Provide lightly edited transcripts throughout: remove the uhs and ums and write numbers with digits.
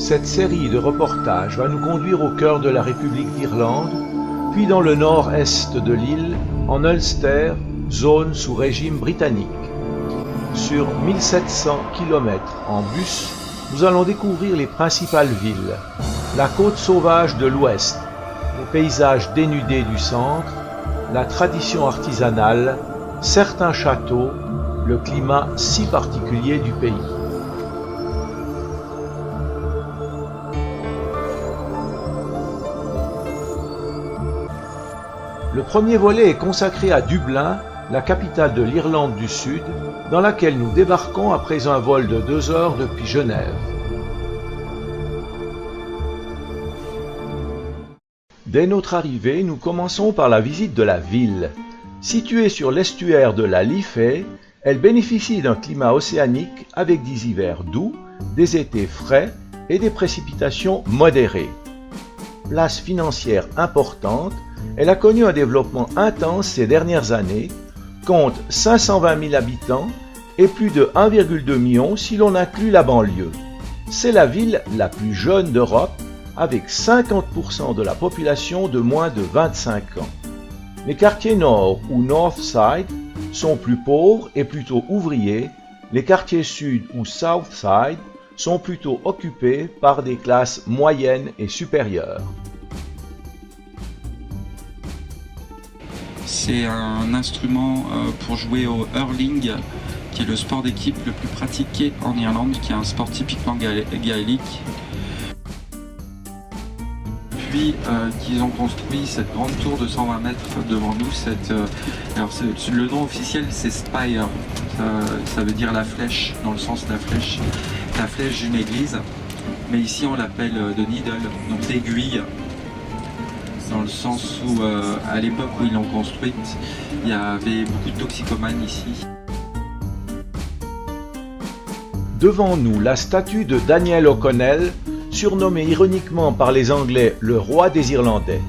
Cette série de reportages va nous conduire au cœur de la République d'Irlande, puis dans le nord-est de l'île, en Ulster, zone sous régime britannique. Sur 1700 km en bus, nous allons découvrir les principales villes, la côte sauvage de l'ouest, les paysages dénudés du centre, la tradition artisanale, certains châteaux, le climat si particulier du pays. Le premier volet est consacré à Dublin, la capitale de l'Irlande du Sud, dans laquelle nous débarquons après un vol de 2 heures depuis Genève. Dès notre arrivée, nous commençons par la visite de la ville. Située sur l'estuaire de la Liffey, elle bénéficie d'un climat océanique avec des hivers doux, des étés frais et des précipitations modérées. Place financière importante, elle a connu un développement intense ces dernières années, compte 520 000 habitants et plus de 1,2 million si l'on inclut la banlieue. C'est la ville la plus jeune d'Europe, avec 50% de la population de moins de 25 ans. Les quartiers nord ou North Side sont plus pauvres et plutôt ouvriers, les quartiers sud ou South Side sont plutôt occupés par des classes moyennes et supérieures. C'est un instrument pour jouer au hurling, qui est le sport d'équipe le plus pratiqué en Irlande, qui est un sport typiquement gaélique. Puis qu'ils ont construit cette grande tour de 120 mètres devant nous. Le nom officiel c'est Spire, ça veut dire la flèche, dans le sens de la flèche d'une église. Mais ici on l'appelle de needle, donc d'aiguille. Dans le sens où, à l'époque où ils l'ont construite, il y avait beaucoup de toxicomanes ici. Devant nous, la statue de Daniel O'Connell, surnommé ironiquement par les Anglais le roi des Irlandais.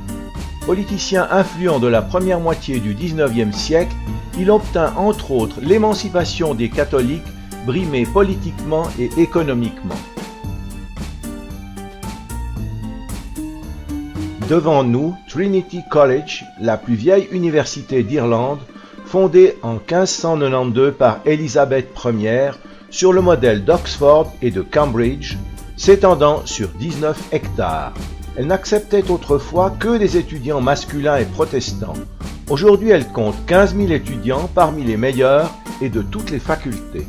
Politicien influent de la première moitié du XIXe siècle, il obtint entre autres l'émancipation des catholiques, brimés politiquement et économiquement. Devant nous, Trinity College, la plus vieille université d'Irlande, fondée en 1592 par Élisabeth Ier sur le modèle d'Oxford et de Cambridge, s'étendant sur 19 hectares. Elle n'acceptait autrefois que des étudiants masculins et protestants. Aujourd'hui, elle compte 15 000 étudiants parmi les meilleurs et de toutes les facultés.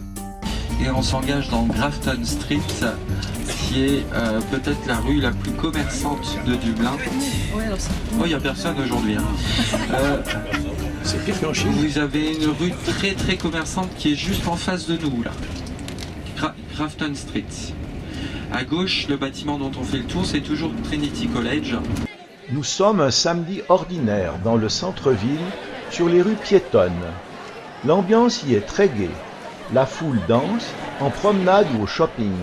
Et on s'engage dans Grafton Street, qui est peut-être la rue la plus commerçante de Dublin. Oh, il n'y a personne aujourd'hui. C'est pire qu'en Chine. Vous avez une rue très très commerçante qui est juste en face de nous, là. Grafton Street. À gauche, le bâtiment dont on fait le tour, c'est toujours Trinity College. Nous sommes un samedi ordinaire dans le centre-ville, sur les rues piétonnes. L'ambiance y est très gaie. La foule danse, en promenade ou au shopping.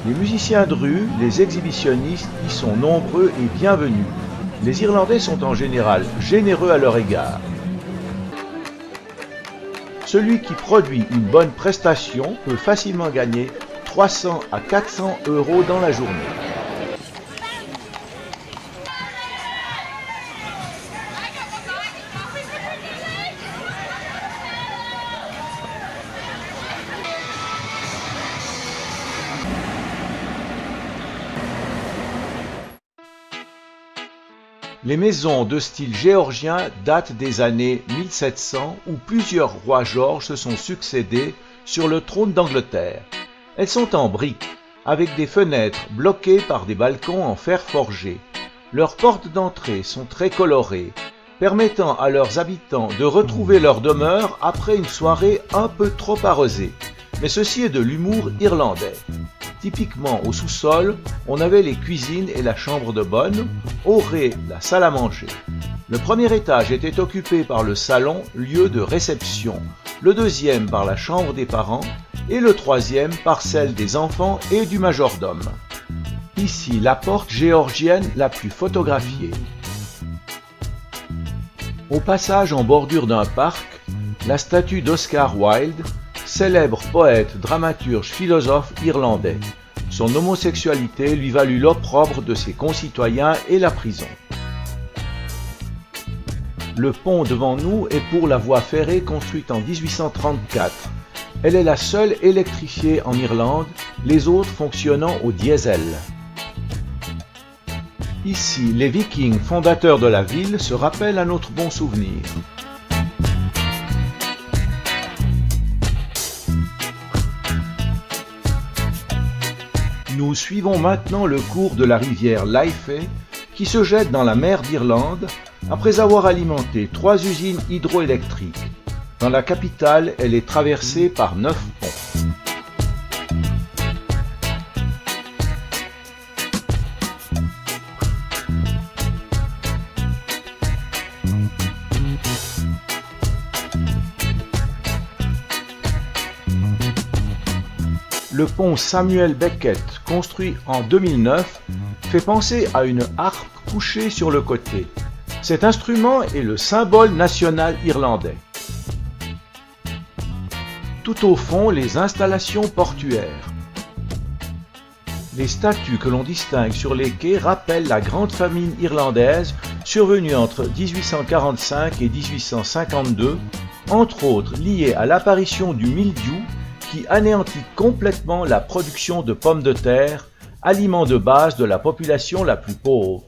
Les musiciens de rue, les exhibitionnistes y sont nombreux et bienvenus. Les Irlandais sont en général généreux à leur égard. Celui qui produit une bonne prestation peut facilement gagner 300 à 400 € dans la journée. Les maisons de style géorgien datent des années 1700 où plusieurs rois Georges se sont succédés sur le trône d'Angleterre. Elles sont en briques, avec des fenêtres bloquées par des balcons en fer forgé. Leurs portes d'entrée sont très colorées, permettant à leurs habitants de retrouver leur demeure après une soirée un peu trop arrosée. Mais ceci est de l'humour irlandais. Typiquement au sous-sol, on avait les cuisines et la chambre de bonne, au rez, la salle à manger. Le premier étage était occupé par le salon, lieu de réception, le deuxième par la chambre des parents et le troisième par celle des enfants et du majordome. Ici, la porte géorgienne la plus photographiée. Au passage en bordure d'un parc, la statue d'Oscar Wilde, célèbre poète, dramaturge, philosophe irlandais. Son homosexualité lui valut l'opprobre de ses concitoyens et la prison. Le pont devant nous est pour la voie ferrée construite en 1834. Elle est la seule électrifiée en Irlande, les autres fonctionnant au diesel. Ici, les Vikings, fondateurs de la ville, se rappellent à notre bon souvenir. Nous suivons maintenant le cours de la rivière Liffey qui se jette dans la mer d'Irlande après avoir alimenté 3 usines hydroélectriques. Dans la capitale, elle est traversée par 9 ponts. Le pont Samuel Beckett, construit en 2009, fait penser à une harpe couchée sur le côté. Cet instrument est le symbole national irlandais. Tout au fond, les installations portuaires. Les statues que l'on distingue sur les quais rappellent la grande famine irlandaise survenue entre 1845 et 1852, entre autres liée à l'apparition du mildiou qui anéantit complètement la production de pommes de terre, aliment de base de la population la plus pauvre.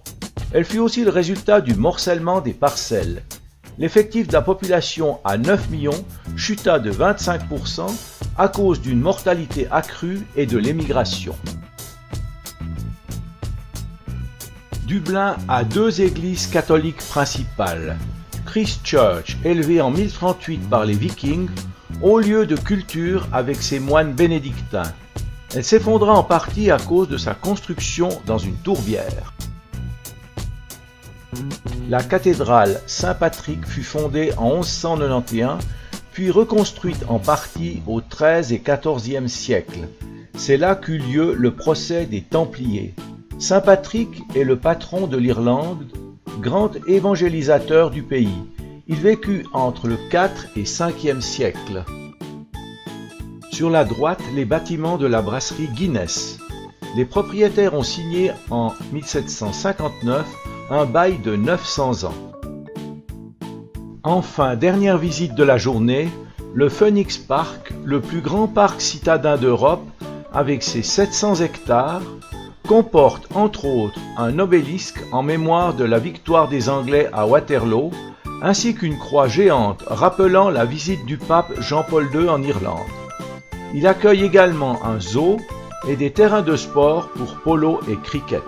Elle fut aussi le résultat du morcellement des parcelles. L'effectif de la population à 9 millions chuta de 25% à cause d'une mortalité accrue et de l'émigration. Dublin a 2 églises catholiques principales. Christ Church, élevée en 1038 par les Vikings, haut lieu de culture avec ses moines bénédictins. Elle s'effondra en partie à cause de sa construction dans une tourbière. La cathédrale Saint-Patrick fut fondée en 1191, puis reconstruite en partie au XIIIe et XIVe siècle. C'est là qu'eut lieu le procès des Templiers. Saint Patrick est le patron de l'Irlande, grand évangélisateur du pays. Il vécut entre le IV et Ve siècle. Sur la droite, les bâtiments de la brasserie Guinness. Les propriétaires ont signé en 1759 un bail de 900 ans. Enfin, dernière visite de la journée, le Phoenix Park, le plus grand parc citadin d'Europe, avec ses 700 hectares, comporte entre autres un obélisque en mémoire de la victoire des Anglais à Waterloo, ainsi qu'une croix géante rappelant la visite du pape Jean-Paul II en Irlande. Il accueille également un zoo et des terrains de sport pour polo et cricket.